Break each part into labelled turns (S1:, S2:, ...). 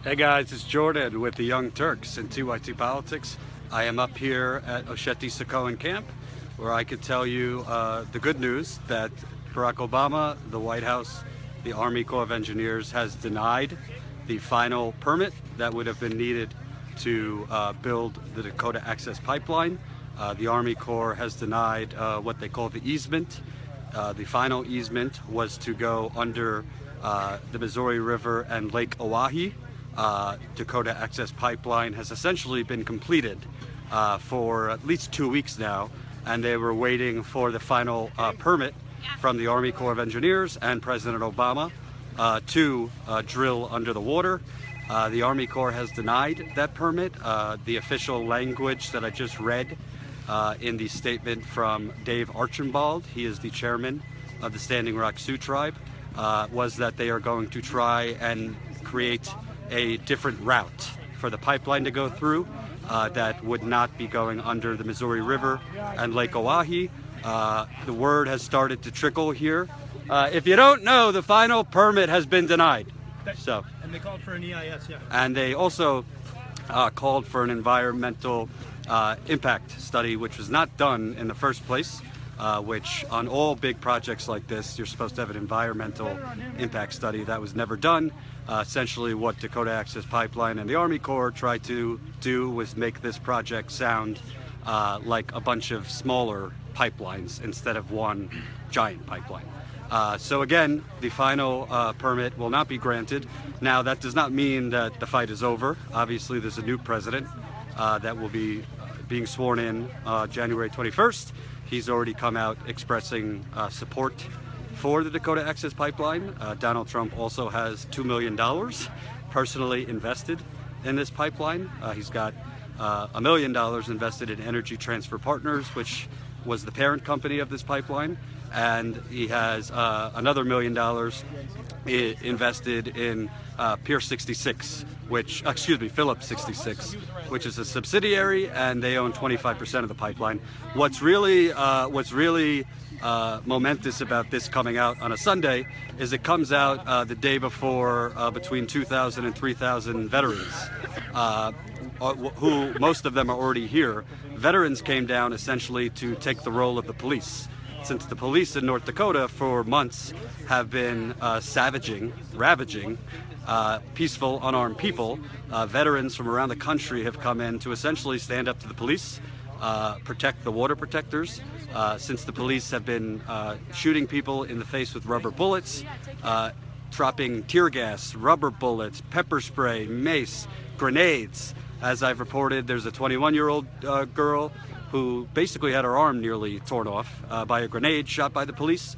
S1: Hey guys, it's Jordan with the Young Turks in TYT Politics. I am up here at Osheti-Sokoan Camp, where I could tell you the good news that Barack Obama, the White House, the Army Corps of Engineers has denied the final permit that would have been needed to build the Dakota Access Pipeline. The Army Corps has denied what they call the easement. The final easement was to go under the Missouri River and Lake Oahe. Dakota Access Pipeline has essentially been completed for at least 2 weeks now, and they were waiting for the final permit from the Army Corps of Engineers and President Obama to drill under the water. The Army Corps has denied that permit. The official language that I just read in the statement from Dave Archambault, he is the chairman of the Standing Rock Sioux Tribe, was that they are going to try and create a different route for the pipeline to go through that would not be going under the Missouri River and Lake Oahe. The word has started to trickle here. If you don't know, the final permit has been denied.
S2: And they called for an EIS, yeah.
S1: And they also called for an environmental impact study, which was not done in the first place, which on all big projects like this, you're supposed to have an environmental impact study. That was never done. Essentially what Dakota Access Pipeline and the Army Corps tried to do was make this project sound like a bunch of smaller pipelines instead of one giant pipeline. So again, the final permit will not be granted. Now, that does not mean that the fight is over. Obviously, there's a new president that will be being sworn in January 21st. He's already come out expressing support for the Dakota Access Pipeline. Donald Trump also has $2 million personally invested in this pipeline. He's got $1 million invested in Energy Transfer Partners, which was the parent company of this pipeline. And he has another $1 million invested in Pier 66, Phillips 66, which is a subsidiary, and they own 25% of the pipeline. What's really momentous about this coming out on a Sunday is it comes out the day before between 2,000 and 3,000 veterans, who most of them are already here. Veterans came down essentially to take the role of the police. Since the police in North Dakota for months have been ravaging peaceful, unarmed people, veterans from around the country have come in to essentially stand up to the police, protect the water protectors. Since the police have been shooting people in the face with rubber bullets, dropping tear gas, rubber bullets, pepper spray, mace, grenades. As I've reported, there's a 21-year-old girl who basically had her arm nearly torn off by a grenade shot by the police.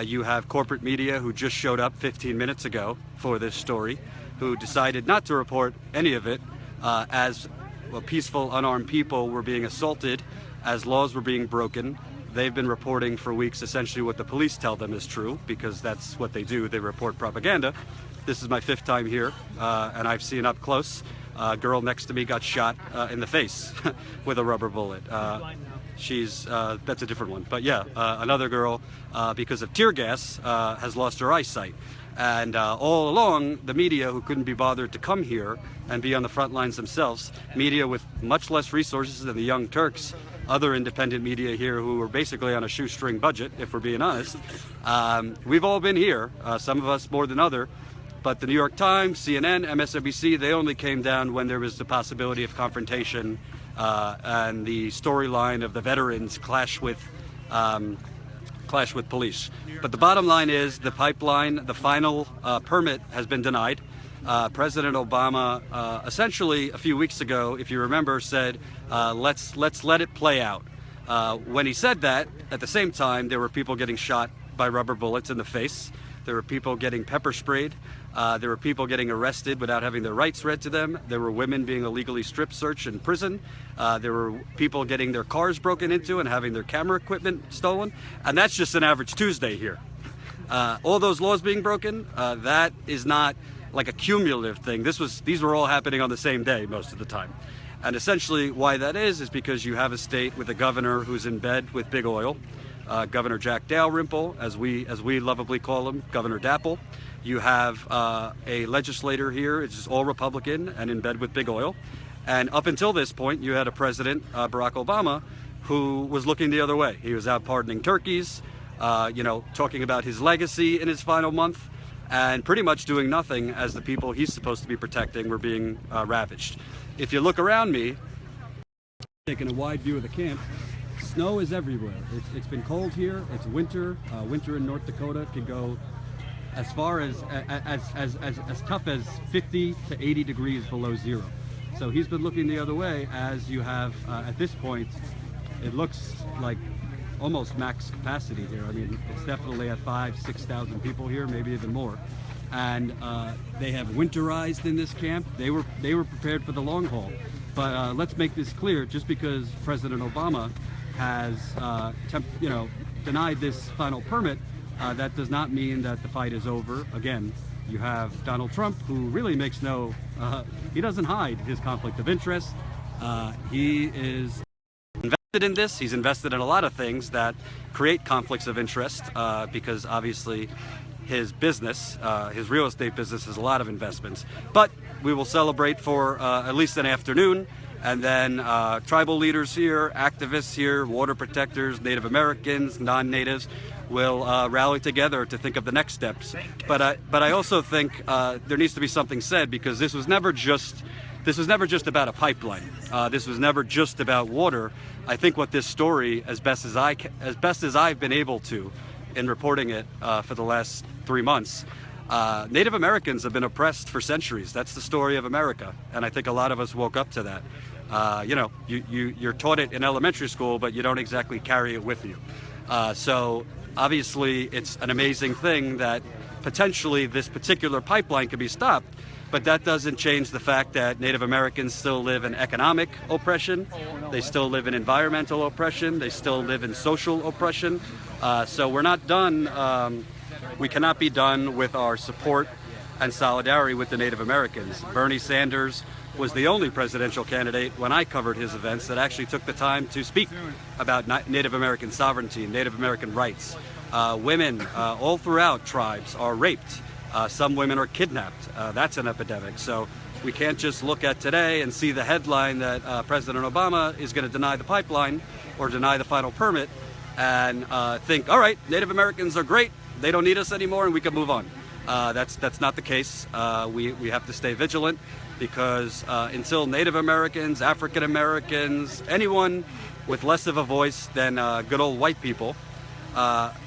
S1: You have corporate media who just showed up 15 minutes ago for this story, who decided not to report any of it as peaceful, unarmed people were being assaulted, as laws were being broken. They've been reporting for weeks essentially what the police tell them is true, because that's what they do. They report propaganda. This is my 5th time here, and I've seen up close. A girl next to me got shot in the face with a rubber bullet. That's a different one. But yeah, another girl, because of tear gas, has lost her eyesight. And all along, the media, who couldn't be bothered to come here and be on the front lines themselves, media with much less resources than the Young Turks, other independent media here who were basically on a shoestring budget, if we're being honest, we've all been here, some of us more than others. But the New York Times, CNN, MSNBC, they only came down when there was the possibility of confrontation and the storyline of the veterans clash with police. But the bottom line is the pipeline, the final permit has been denied. President Obama essentially a few weeks ago, if you remember, said, let's let it play out. When he said that, at the same time, there were people getting shot by rubber bullets in the face. There were people getting pepper sprayed. There were people getting arrested without having their rights read to them. There were women being illegally strip searched in prison. There were people getting their cars broken into and having their camera equipment stolen. And that's just an average Tuesday here. All those laws being broken, that is not like a cumulative thing. These were all happening on the same day most of the time. And essentially why that is because you have a state with a governor who's in bed with big oil. Governor Jack Dalrymple, as we lovably call him, Governor DAPL, You have a legislator here, it's just all Republican and in bed with big oil. And up until this point, you had a president, Barack Obama, who was looking the other way. He was out pardoning turkeys, talking about his legacy in his final month, and pretty much doing nothing as the people he's supposed to be protecting were being ravaged. If you look around me, taking a wide view of the camp, snow is everywhere. It's been cold here. It's winter. Winter in North Dakota can go as far as tough as 50 to 80 degrees below zero. So he's been looking the other way as you have at this point. It looks like almost max capacity here. I mean, it's definitely at 5,000-6,000 people here, maybe even more. And they have winterized in this camp. They were prepared for the long haul. But let's make this clear: just because President Obama has denied this final permit, that does not mean that the fight is over. Again, you have Donald Trump, who really makes he doesn't hide his conflict of interest. He is invested in this. He's invested in a lot of things that create conflicts of interest because obviously his business, his real estate business, has a lot of investments. But we will celebrate for at least an afternoon, and then tribal leaders here, activists here, water protectors, Native Americans, non-natives will rally together to think of the next steps. But I also think there needs to be something said, because this was never just about a pipeline. This was never just about water. I think what this story, as best as I've been able to in reporting it for the last 3 months, Native Americans have been oppressed for centuries. That's the story of America, and I think a lot of us woke up to that. You're taught it in elementary school, but you don't exactly carry it with you. So obviously, it's an amazing thing that potentially this particular pipeline could be stopped, but that doesn't change the fact that Native Americans still live in economic oppression, they still live in environmental oppression, they still live in social oppression. So we're not done. We cannot be done with our support and solidarity with the Native Americans. Bernie Sanders was the only presidential candidate when I covered his events that actually took the time to speak about Native American sovereignty, Native American rights. Women all throughout tribes are raped. Some women are kidnapped. That's an epidemic. So we can't just look at today and see the headline that President Obama is going to deny the pipeline or deny the final permit and think, all right, Native Americans are great, they don't need us anymore, and we can move on. That's not the case. We have to stay vigilant, because until Native Americans, African Americans, anyone with less of a voice than good old white people,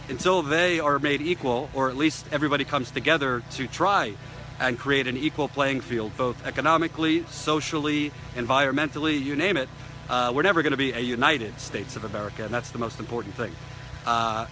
S1: until they are made equal, or at least everybody comes together to try and create an equal playing field, both economically, socially, environmentally, you name it, we're never going to be a United States of America, and that's the most important thing.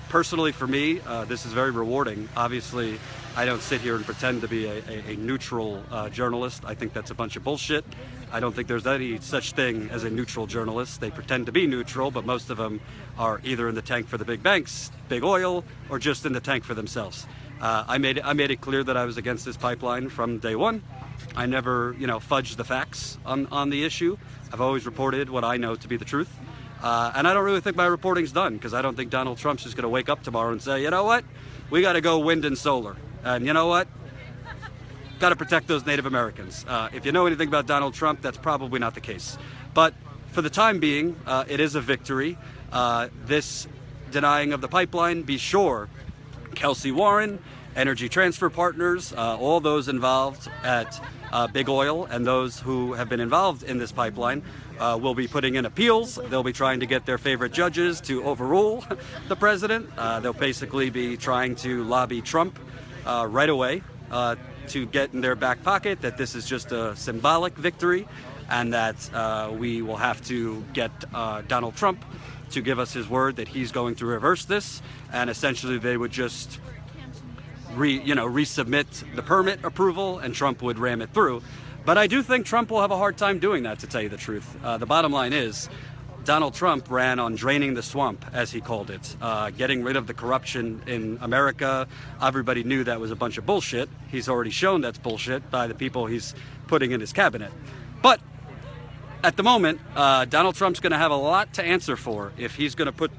S1: Personally, for me, this is very rewarding. Obviously, I don't sit here and pretend to be a neutral journalist. I think that's a bunch of bullshit. I don't think there's any such thing as a neutral journalist. They pretend to be neutral, but most of them are either in the tank for the big banks, big oil, or just in the tank for themselves. I made it clear that I was against this pipeline from day one. I never, fudged the facts on the issue. I've always reported what I know to be the truth. And I don't really think my reporting's done, because I don't think Donald Trump's just going to wake up tomorrow and say, you know what, we got to go wind and solar. And you know what? Got to protect those Native Americans. If you know anything about Donald Trump, that's probably not the case. But for the time being, it is a victory. This denying of the pipeline, be sure, Kelsey Warren, Energy Transfer Partners, all those involved at Big Oil and those who have been involved in this pipeline will be putting in appeals. They'll be trying to get their favorite judges to overrule the president. They'll basically be trying to lobby Trump right away to get in their back pocket that this is just a symbolic victory, and that we will have to get Donald Trump to give us his word that he's going to reverse this, and essentially they would just resubmit the permit approval, and Trump would ram it through. But I do think Trump will have a hard time doing that, to tell you the truth. The bottom line is, Donald Trump ran on draining the swamp, as he called it, getting rid of the corruption in America. Everybody knew that was a bunch of bullshit. He's already shown that's bullshit by the people he's putting in his cabinet. But at the moment, Donald Trump's going to have a lot to answer for if he's going to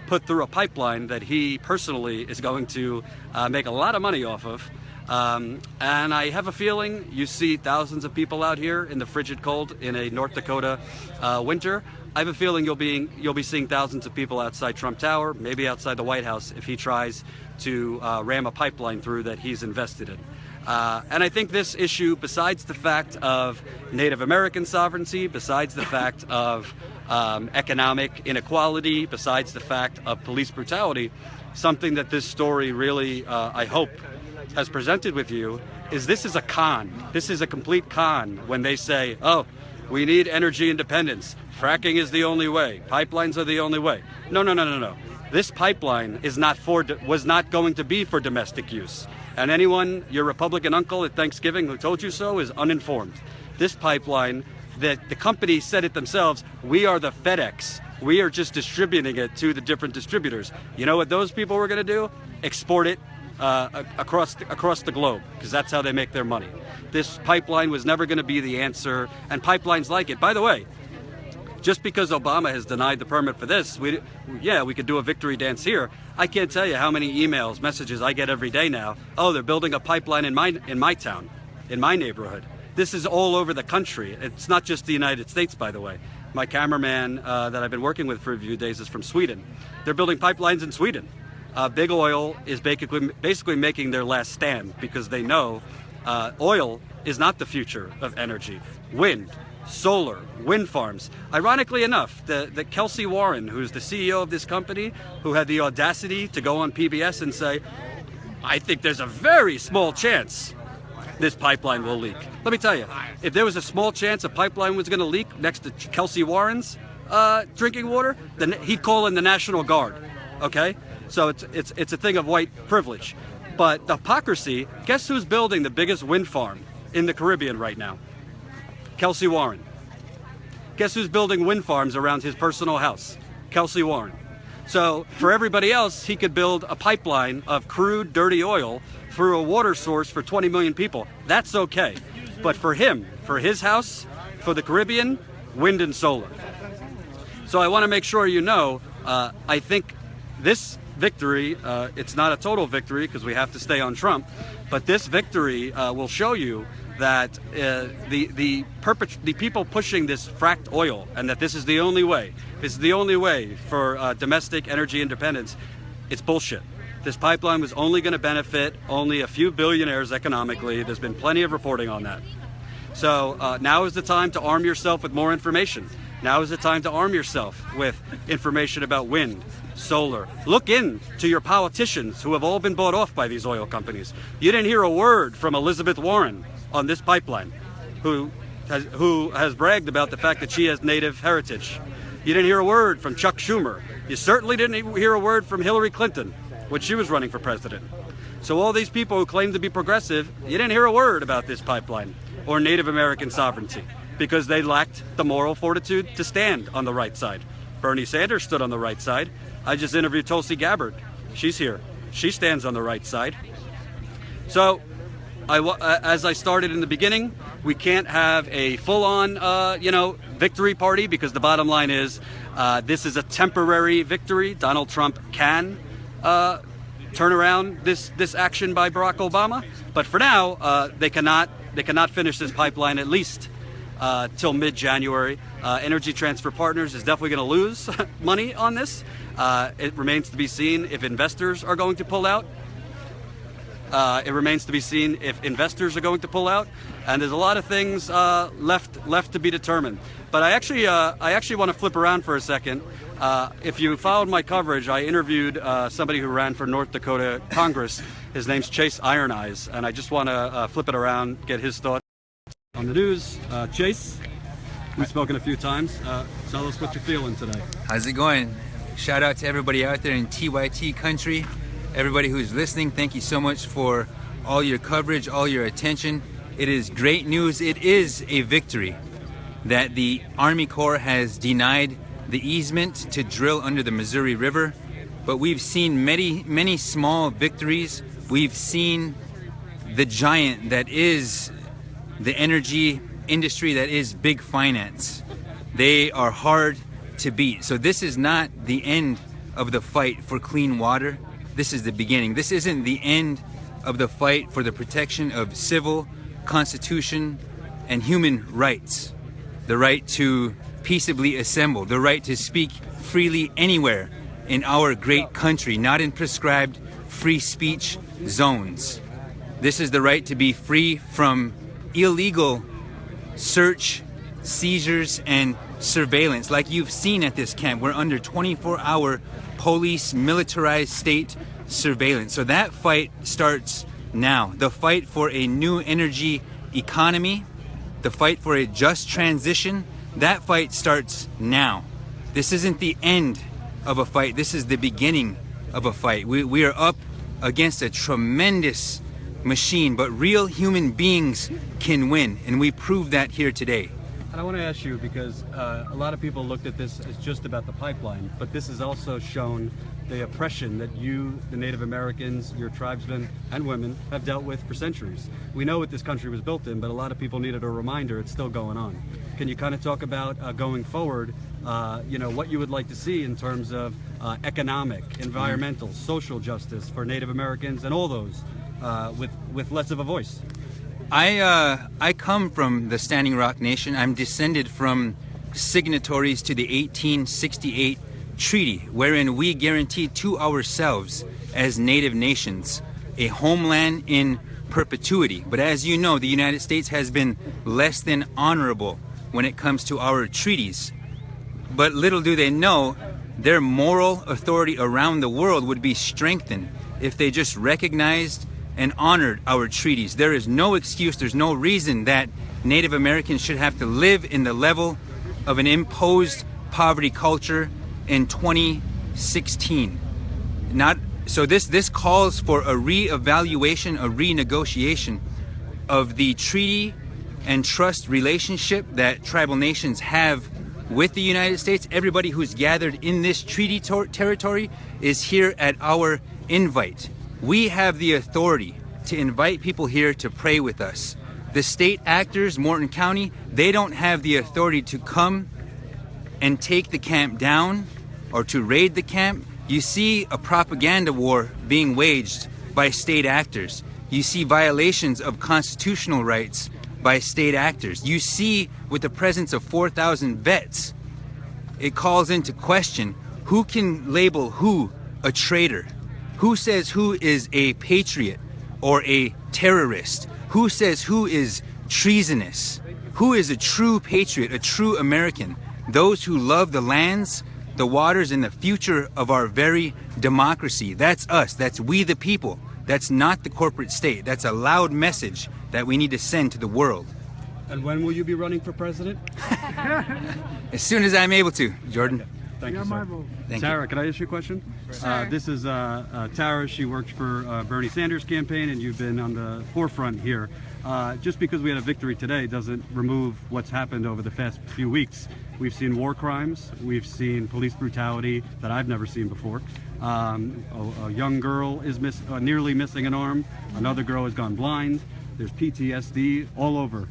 S1: put through a pipeline that he personally is going to make a lot of money off of. And I have a feeling you see thousands of people out here in the frigid cold in a North Dakota winter. I have a feeling you'll be seeing thousands of people outside Trump Tower, maybe outside the White House, if he tries to ram a pipeline through that he's invested in. And I think this issue, besides the fact of Native American sovereignty, besides the fact of economic inequality, besides the fact of police brutality, something that this story really, I hope, has presented with you is this is a con. This is a complete con when they say, oh, we need energy independence. Fracking is the only way. Pipelines are the only way. No, no, no, no, no. This pipeline was not going to be for domestic use. And anyone, your Republican uncle at Thanksgiving who told you so is uninformed. This pipeline, the company said it themselves, we are the FedEx. We are just distributing it to the different distributors. You know what those people were going to do? Export it across the globe, because that's how they make their money. This pipeline was never going to be the answer, and pipelines like it. By the way, just because Obama has denied the permit for this, we could do a victory dance here. I can't tell you how many emails, messages I get every day now. Oh, they're building a pipeline in my town, in my neighborhood. This is all over the country. It's not just the United States, by the way. My cameraman that I've been working with for a few days is from Sweden. They're building pipelines in Sweden. Big Oil is basically making their last stand because they know oil is not the future of energy. Wind, solar, wind farms. Ironically enough, the Kelsey Warren, who's the CEO of this company, who had the audacity to go on PBS and say, I think there's a very small chance this pipeline will leak. Let me tell you, if there was a small chance a pipeline was going to leak next to Kelsey Warren's drinking water, then he'd call in the National Guard, okay? So it's a thing of white privilege. But the hypocrisy, guess who's building the biggest wind farm in the Caribbean right now? Kelsey Warren. Guess who's building wind farms around his personal house? Kelsey Warren. So for everybody else, he could build a pipeline of crude, dirty oil through a water source for 20 million people. That's okay. But for him, for his house, for the Caribbean, wind and solar. So I want to make sure you know, I think this victory, it's not a total victory because we have to stay on Trump, but this victory will show you that the people pushing this fracked oil and that this is the only way, for domestic energy independence, it's bullshit. This pipeline was only going to benefit only a few billionaires economically. There's been plenty of reporting on that. So now is the time to arm yourself with more information. Now is the time to arm yourself with information about wind, solar. Look into your politicians who have all been bought off by these oil companies. You didn't hear a word from Elizabeth Warren on this pipeline, who has bragged about the fact that she has Native heritage. You didn't hear a word from Chuck Schumer. You certainly didn't hear a word from Hillary Clinton when she was running for president. So all these people who claim to be progressive, you didn't hear a word about this pipeline or Native American sovereignty because they lacked the moral fortitude to stand on the right side. Bernie Sanders stood on the right side. I just interviewed Tulsi Gabbard. She's here. She stands on the right side. So, as I started in the beginning, we can't have a full-on, victory party because the bottom line is this is a temporary victory. Donald Trump can turn around this action by Barack Obama, but for now they cannot finish this pipeline at least till mid-January. Energy Transfer Partners is definitely going to lose money on this. It remains to be seen if investors are going to pull out. And there's a lot of things left to be determined. But I actually want to flip around for a second. If you followed my coverage, I interviewed somebody who ran for North Dakota Congress. His name's Chase Iron Eyes, and I just want to flip it around, get his thoughts on the news. Chase, we've spoken a few times. Tell us what you're feeling today.
S3: How's it going? Shout out to everybody out there in TYT country. Everybody who's listening, thank you so much for all your coverage, all your attention. It is great news. It is a victory that the Army Corps has denied the easement to drill under the Missouri River. But we've seen many small victories. We've seen the giant that is the energy industry, that is big finance. They are hard to beat. So this is not the end of the fight for clean water. This is the beginning. This isn't the end of the fight for the protection of civil, constitution, and human rights. The right to peaceably assemble, the right to speak freely anywhere in our great country, not in prescribed free speech zones. This is the right to be free from illegal search, seizures, and surveillance. Like you've seen at this camp, we're under 24-hour police militarized state surveillance. So that fight starts now. The fight for a new energy economy, the fight for a just transition, that fight starts now. This isn't the end of a fight. This is the beginning of a fight. We are up against a tremendous machine, but real human beings can win, and we proved that here today.
S1: And I want to ask you, because a lot of people looked at this as just about the pipeline, but this has also shown the oppression that you, the Native Americans, your tribesmen and women, have dealt with for centuries. We know what this country was built in, but a lot of people needed a reminder it's still going on. Can you kind of talk about going forward, what you would like to see in terms of economic, environmental, social justice for Native Americans and all those with less of a voice?
S3: I come from the Standing Rock Nation. I'm descended from signatories to the 1868 treaty, wherein we guaranteed to ourselves as Native nations a homeland in perpetuity. But as you know, the United States has been less than honorable when it comes to our treaties. But little do they know, their moral authority around the world would be strengthened if they just recognized and honored our treaties. There is no excuse, there's no reason that Native Americans should have to live in the level of an imposed poverty culture in 2016. So this calls for a re-evaluation, a renegotiation of the treaty and trust relationship that tribal nations have with the United States. Everybody who's gathered in this treaty territory is here at our invite. We have the authority to invite people here to pray with us. The state actors, Morton County, they don't have the authority to come and take the camp down or to raid the camp. You see a propaganda war being waged by state actors. You see violations of constitutional rights by state actors. You see, with the presence of 4,000 vets, it calls into question who can label who a traitor. Who says who is a patriot or a terrorist? Who says who is treasonous? Who is a true patriot, a true American? Those who love the lands, the waters, and the future of our very democracy. That's us. That's we the people. That's not the corporate state. That's a loud message that we need to send to the world.
S1: And when will you be running for president?
S3: As soon as I'm able to, Jordan.
S1: Thank you, sir.
S3: Thank
S1: Tara,
S3: you.
S1: can I ask you a question? This is Tara. She worked for Bernie Sanders' campaign, and you've been on the forefront here. Just because we had a victory today doesn't remove what's happened over the past few weeks. We've seen war crimes. We've seen police brutality that I've never seen before. A young girl is nearly missing an arm. Another girl has gone blind. There's PTSD all over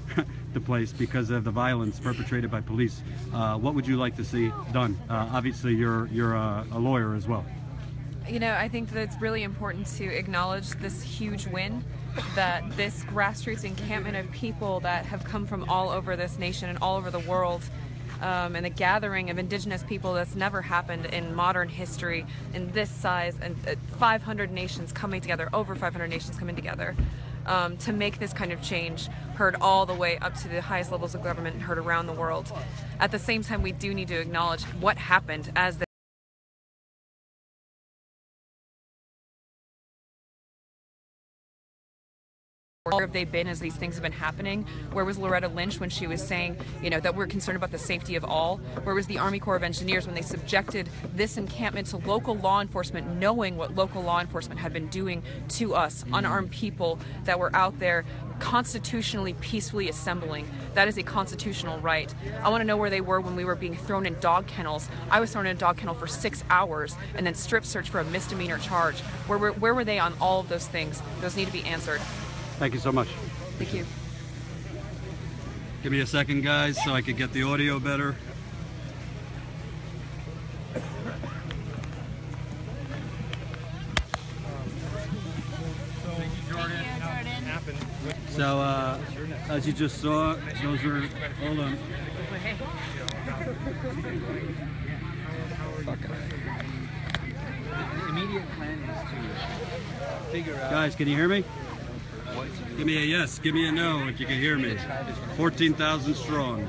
S1: the place because of the violence perpetrated by police. What would you like to see done? Obviously, you're a lawyer as well.
S4: You know, I think that it's really important to acknowledge this huge win, that this grassroots encampment of people that have come from all over this nation and all over the world, and the gathering of indigenous people that's never happened in modern history in this size, and 500 nations coming together, over 500 nations coming together, to make this kind of change heard all the way up to the highest levels of government and heard around the world. At the same time, we do need to acknowledge what happened as the Where have they been as these things have been happening? Where was Loretta Lynch when she was saying, you know, that we're concerned about the safety of all? Where was the Army Corps of Engineers when they subjected this encampment to local law enforcement, knowing what local law enforcement had been doing to us, unarmed people that were out there constitutionally, peacefully assembling? That is a constitutional right. I want to know where they were when we were being thrown in dog kennels. I was thrown in a dog kennel for 6 hours and then strip searched for a misdemeanor charge. Where were they on all of those things? Those need to be answered.
S1: Thank you so much.
S4: Thank you.
S1: Give me a second, guys, so I could get the audio better. Thank you, Jordan. As you just saw, those are, hold on.
S3: The immediate plan is to figure out.
S1: Guys, can you hear me? Give me a yes, give me a no if you can hear me. 14,000 strong.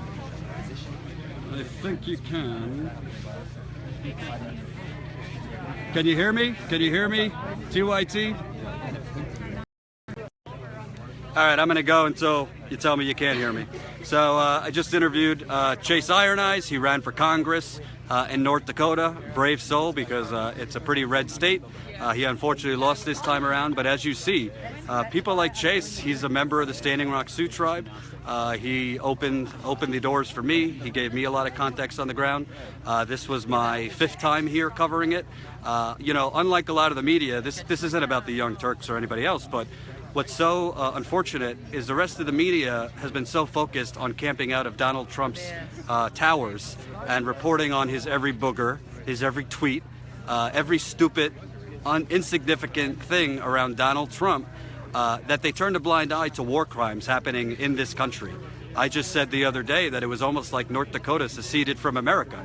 S1: I think you can. Can you hear me? Can you hear me? TYT? All right, I'm going to go until you tell me you can't hear me. So I just interviewed Chase Iron Eyes. He ran for Congress in North Dakota. Brave soul, because it's a pretty red state. He unfortunately lost this time around, but as you see, people like Chase, he's a member of the Standing Rock Sioux tribe. He opened the doors for me. He gave me a lot of context on the ground. This was my 5th time here covering it. You know, unlike a lot of the media, this isn't about the Young Turks or anybody else, but what's so unfortunate is the rest of the media has been so focused on camping out of Donald Trump's towers and reporting on his every booger, his every tweet, every stupid, insignificant thing around Donald Trump, that they turned a blind eye to war crimes happening in this country. I just said the other day that it was almost like North Dakota seceded from America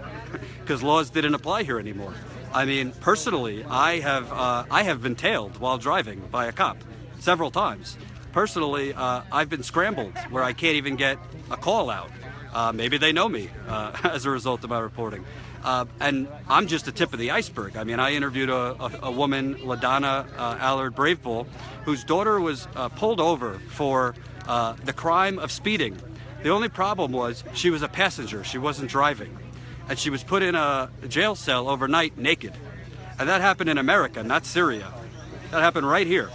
S1: because laws didn't apply here anymore. I mean, personally, I have been tailed while driving by a cop several times. Personally, I've been scrambled where I can't even get a call out. Maybe they know me as a result of my reporting. And I'm just the tip of the iceberg. I mean, I interviewed a woman, LaDonna Allard Bravebull, whose daughter was pulled over for the crime of speeding. The only problem was she was a passenger. She wasn't driving. And she was put in a jail cell overnight naked. And that happened in America, not Syria. That happened right here.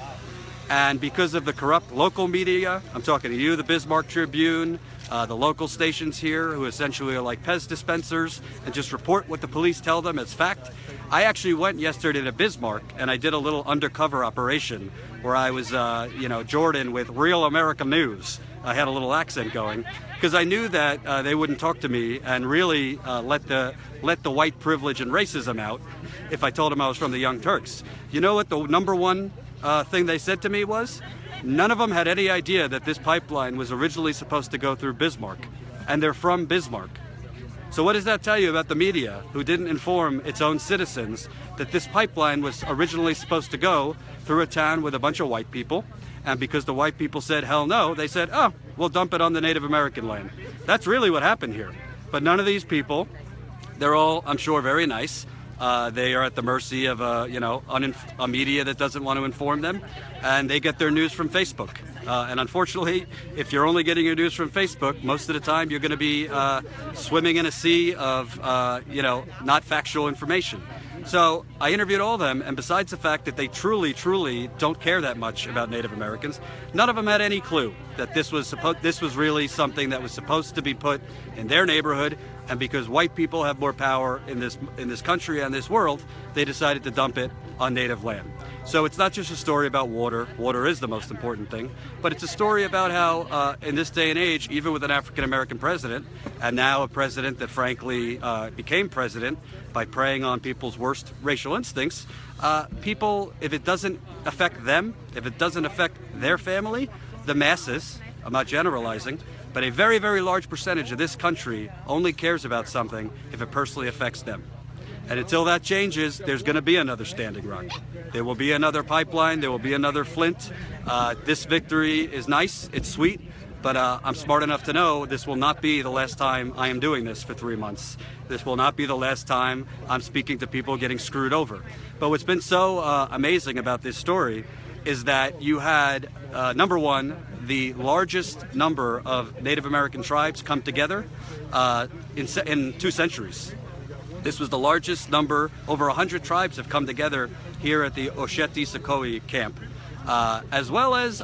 S1: And because of the corrupt local media, I'm talking to you, the Bismarck Tribune, the local stations here, who essentially are like Pez dispensers and just report what the police tell them as fact. I actually went yesterday to Bismarck and I did a little undercover operation where I was, Jordan with Real American News. I had a little accent going because I knew that they wouldn't talk to me and really let the white privilege and racism out if I told them I was from the Young Turks. You know what the number one thing they said to me was? None of them had any idea that this pipeline was originally supposed to go through Bismarck, and they're from Bismarck. So what does that tell you about the media, who didn't inform its own citizens that this pipeline was originally supposed to go through a town with a bunch of white people, and because the white people said hell no, they said, oh, we'll dump it on the Native American land. That's really what happened here. But none of these people, they're all, I'm sure, very nice. They are at the mercy of a media that doesn't want to inform them, and they get their news from Facebook. And unfortunately, if you're only getting your news from Facebook, most of the time you're going to be swimming in a sea of not factual information. So I interviewed all of them, and besides the fact that they truly, truly don't care that much about Native Americans, none of them had any clue that this was really something that was supposed to be put in their neighborhood. And because white people have more power in this country and this world, they decided to dump it on native land. So it's not just a story about water. Water is the most important thing, but it's a story about how in this day and age, even with an African-American president, and now a president that frankly became president by preying on people's worst racial instincts, people, if it doesn't affect them, if it doesn't affect their family, the masses, I'm not generalizing, but a very, very large percentage of this country only cares about something if it personally affects them. And until that changes, there's going to be another Standing Rock. There will be another pipeline. There will be another Flint. This victory is nice. It's sweet. But I'm smart enough to know this will not be the last time I am doing this for 3 months. This will not be the last time I'm speaking to people getting screwed over. But what's been so amazing about this story is that you had, number one, the largest number of Native American tribes come together in 2 centuries. This was the largest number. Over 100 tribes have come together here at the Osheti-Sakoi camp, as well as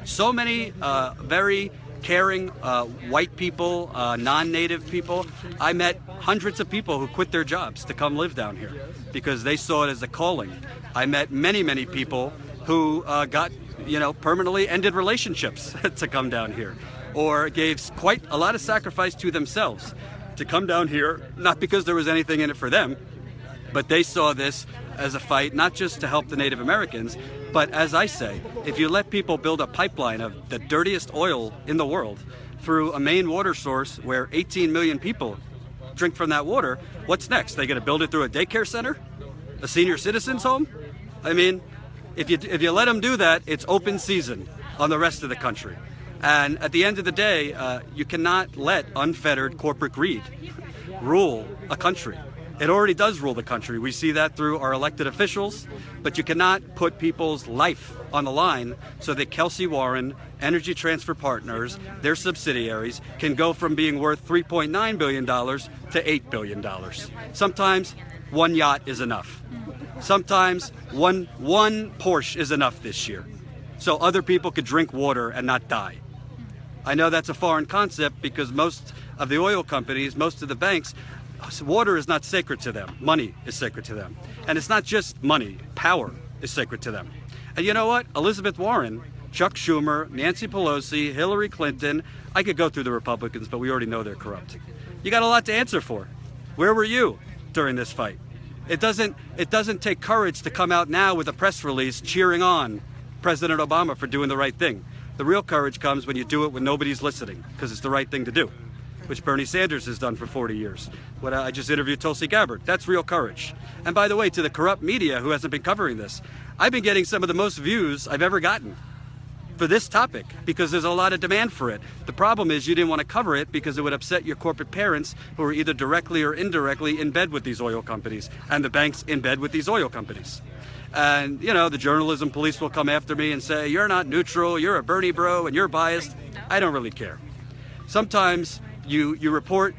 S1: so many very caring white people, non-native people. I met hundreds of people who quit their jobs to come live down here because they saw it as a calling. I met many, many people who got permanently ended relationships to come down here, or gave quite a lot of sacrifice to themselves to come down here, not because there was anything in it for them, but they saw this as a fight, not just to help the Native Americans, but as I say, if you let people build a pipeline of the dirtiest oil in the world through a main water source where 18 million people drink from that water, what's next? They going to build it through a daycare center? A senior citizens home? I mean, if you let them do that, it's open season on the rest of the country. And at the end of the day, you cannot let unfettered corporate greed rule a country. It already does rule the country. We see that through our elected officials, but you cannot put people's life on the line so that Kelsey Warren, Energy Transfer Partners, their subsidiaries, can go from being worth $3.9 billion to $8 billion. Sometimes one yacht is enough. Sometimes one Porsche is enough this year, so other people could drink water and not die. I know that's a foreign concept because most of the oil companies, most of the banks, water is not sacred to them. Money is sacred to them. And it's not just money. Power is sacred to them. And you know what? Elizabeth Warren, Chuck Schumer, Nancy Pelosi, Hillary Clinton, I could go through the Republicans, but we already know they're corrupt. You got a lot to answer for. Where were you during this fight? It doesn't take courage to come out now with a press release cheering on President Obama for doing the right thing. The real courage comes when you do it when nobody's listening, because it's the right thing to do, which Bernie Sanders has done for 40 years. When I just interviewed Tulsi Gabbard, that's real courage. And by the way, to the corrupt media who hasn't been covering this, I've been getting some of the most views I've ever gotten for this topic because there's a lot of demand for it. The problem is you didn't want to cover it because it would upset your corporate parents who are either directly or indirectly in bed with these oil companies and the banks in bed with these oil companies. And, you know, the journalism police will come after me and say, you're not neutral, you're a Bernie bro, and you're biased. I don't really care. Sometimes you report,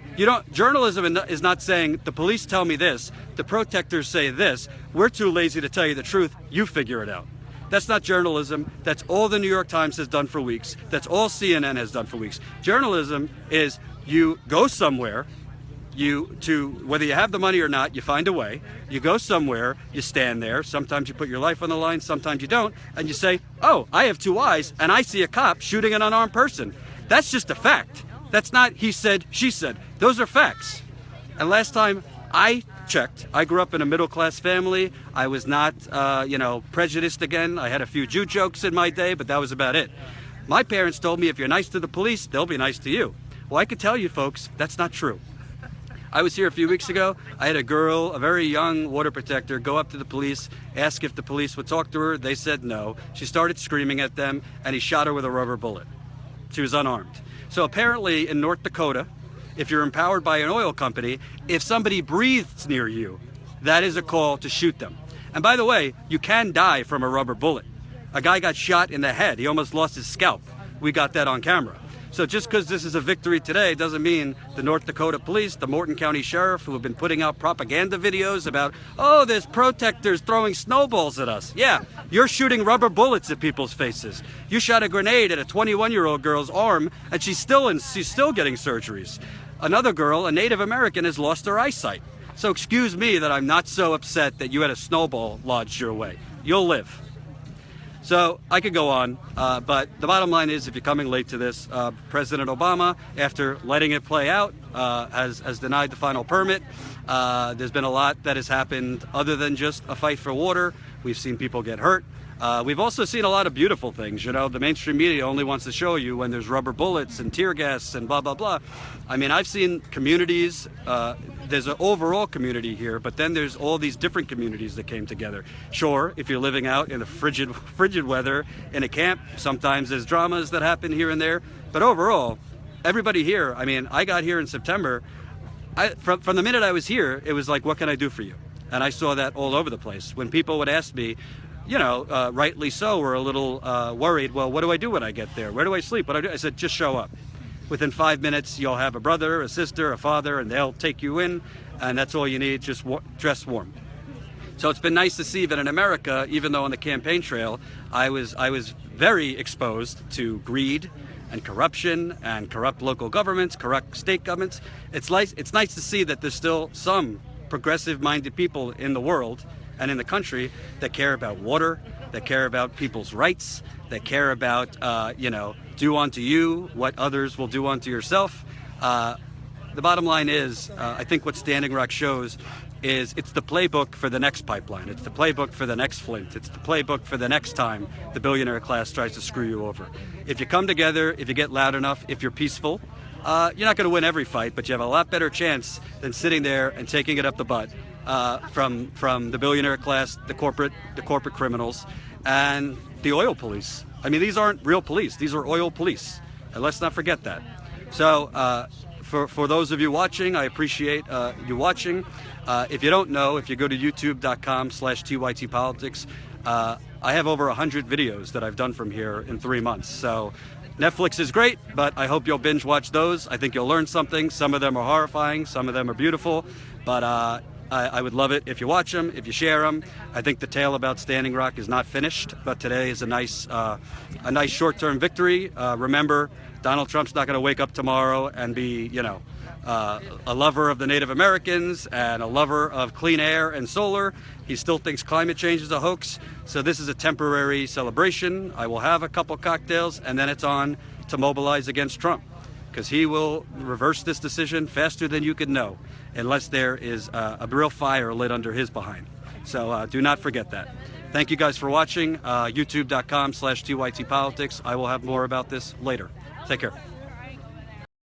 S1: journalism is not saying, the police tell me this, the protectors say this, we're too lazy to tell you the truth, you figure it out. That's not journalism. That's all the New York Times has done for weeks. That's all CNN has done for weeks. Journalism is you go somewhere, whether you have the money or not, you find a way. You go somewhere, you stand there. Sometimes you put your life on the line, sometimes you don't. And you say, oh, I have two eyes and I see a cop shooting an unarmed person. That's just a fact. That's not he said, she said. Those are facts. And last time I checked, I grew up in a middle-class family. I was not, prejudiced again. I had a few Jew jokes in my day, but that was about it. My parents told me if you're nice to the police, they'll be nice to you. Well, I could tell you folks, that's not true. I was here a few weeks ago. I had a girl, a very young water protector, go up to the police, ask if the police would talk to her. They said no. She started screaming at them, and he shot her with a rubber bullet. She was unarmed. So apparently in North Dakota, if you're empowered by an oil company, if somebody breathes near you, that is a call to shoot them. And by the way, you can die from a rubber bullet. A guy got shot in the head. He almost lost his scalp. We got that on camera. So just because this is a victory today doesn't mean the North Dakota police, the Morton County Sheriff, who have been putting out propaganda videos about, oh, there's protectors throwing snowballs at us. Yeah, you're shooting rubber bullets at people's faces. You shot a grenade at a 21-year-old girl's arm, and she's still getting surgeries. Another girl, a Native American, has lost her eyesight. So excuse me that I'm not so upset that you had a snowball lodged your way. You'll live. So I could go on, but the bottom line is if you're coming late to this, President Obama, after letting it play out, has denied the final permit. There's been a lot that has happened other than just a fight for water. We've seen people get hurt. We've also seen a lot of beautiful things. You know, the mainstream media only wants to show you when there's rubber bullets and tear gas and blah, blah, blah. I mean, I've seen communities, there's an overall community here, but then there's all these different communities that came together. Sure, if you're living out in the frigid weather in a camp, sometimes there's dramas that happen here and there. But overall, everybody here, I mean, I got here in September. From the minute I was here, it was like, what can I do for you? And I saw that all over the place. When people would ask me, you know, rightly so, we're a little worried. Well, what do I do when I get there? Where do I sleep? What do I do? I said, just show up. Within 5 minutes, you'll have a brother, a sister, a father, and they'll take you in. And that's all you need. Just dress warm. So it's been nice to see that in America, even though on the campaign trail, I was very exposed to greed and corruption and corrupt local governments, corrupt state governments. It's nice to see that there's still some progressive-minded people in the world and in the country that care about water, that care about people's rights, that care about, do unto you what others will do unto yourself. the bottom line is, I think what Standing Rock shows is it's the playbook for the next pipeline. It's the playbook for the next Flint. It's the playbook for the next time the billionaire class tries to screw you over. If you come together, if you get loud enough, if you're peaceful, you're not going to win every fight, but you have a lot better chance than sitting there and taking it up the butt from the billionaire class, the corporate criminals, and the oil police. I mean, these aren't real police. These are oil police. And let's not forget that. So for those of you watching, I appreciate you watching. If you don't know, if you go to youtube.com/TYTpolitics, I have over 100 videos that I've done from here in 3 months. So Netflix is great, but I hope you'll binge watch those. I think you'll learn something. Some of them are horrifying. Some of them are beautiful. But I would love it if you watch them, if you share them. I think the tale about Standing Rock is not finished, but today is a nice short-term victory. Remember, Donald Trump's not going to wake up tomorrow and be, a lover of the Native Americans and a lover of clean air and solar. He still thinks climate change is a hoax. So this is a temporary celebration. I will have a couple cocktails, and then it's on to mobilize against Trump, because he will reverse this decision faster than you could know, unless there is a real fire lit under his behind. So do not forget that. Thank you guys for watching. YouTube.com/TYTpolitics. I will have more about this later. Take care.